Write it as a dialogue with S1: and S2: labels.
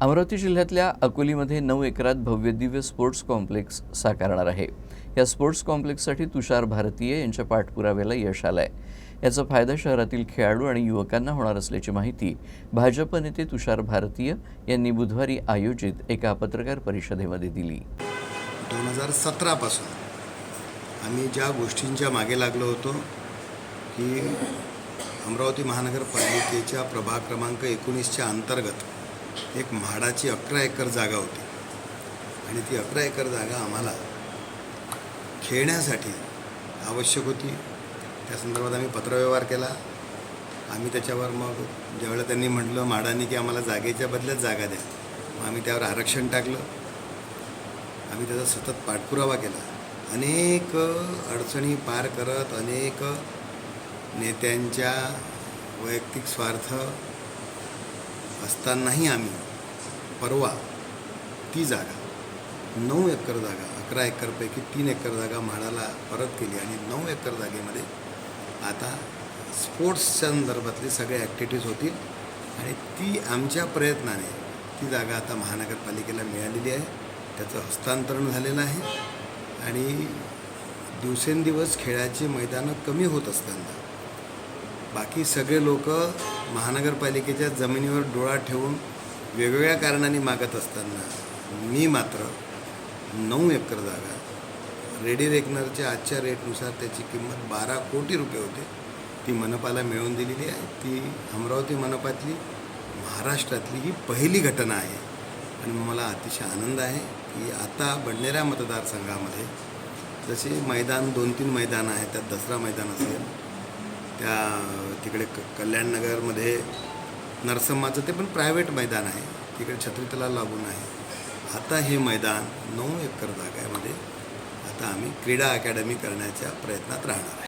S1: अमरावती जिल्ह्यातल्या अकोलीमध्ये 9 एकरात भव्य दिव्य स्पोर्ट्स कॉम्प्लेक्स साकारणार आहे। या स्पोर्ट्स कॉम्प्लेक्ससाठी तुषार भारतीय यांच्या पाठपुराव्याला यश आलंय। याचा फायदा शहरातील खेळाडू आणि युवकांना होणार असल्याची माहिती भाजप नेते तुषार भारतीय यांनी बुधवारी आयोजित एका पत्रकार परिषदेमध्ये दिली।
S2: 2017 पासून आम्ही ज्या गोष्टींच्या मागे लागलो होतो की अमरावती महानगरपालिकेच्या प्रभाग क्रमांक 19च्या अंतर्गत एक म्हाडाची 11 एकर जागा होती आणि ती 11 एकर जागा आम्हाला खेळण्यासाठी आवश्यक होती। त्या संदर्भात आम्ही पत्रव्यवहार केला। आम्ही त्याच्यावर मग ज्यावेळेला त्यांनी म्हटलं म्हाडांनी की आम्हाला जागेच्या बदल्यात जागा द्या, मग आम्ही त्यावर आरक्षण टाकलं। आम्ही त्याचा सतत पाठपुरावा केला। अनेक अडचणी पार करत अनेक नेत्यांच्या वैयक्तिक स्वार्थ असतानाही आम्ही परवा ती जागा 9 एकर जागा 11 एकरपैकी 3 एकर जागा म्हाडाला परत केली आणि 9 एकर जागेमध्ये आता स्पोर्ट्सच्या संदर्भातले सगळे ॲक्टिव्हिटीज होतील आणि ती आमच्या प्रयत्नाने ती जागा आता महानगरपालिकेला मिळालेली आहे। त्याचं हस्तांतरण झालेलं आहे आणि दिवसेंदिवस खेळाची मैदानं कमी होत असताना बाकी सगळे लोक महानगरपालिकेच्या जमिनीवर डोळा ठेवून वेगवेगळ्या कारणांनी मागत असताना मी मात्र 9 एकर जागा रेडी रेकनरच्या आजच्या रेटनुसार त्याची किंमत 12 कोटी रुपये होते, ती मनपाला मिळवून दिलेली आहे। ती अमरावती मनपातली महाराष्ट्रातली ही पहिली घटना आहे आणि मला अतिशय आनंद आहे की आता बडनेरा मतदारसंघामध्ये जसे मैदान 2-3 मैदान आहेत, त्यात दसरा मैदान असेल, त्या तिकडे कल्याणनगरमध्ये नरसम्माचं ते पण प्रायव्हेट मैदान आहे, तिकडे छत्रीतला लागून आहे। आता हे मैदान 9 एकर जागेमध्ये आता आम्ही क्रीडा अकॅडमी करण्याच्या प्रयत्नात राहणार आहे।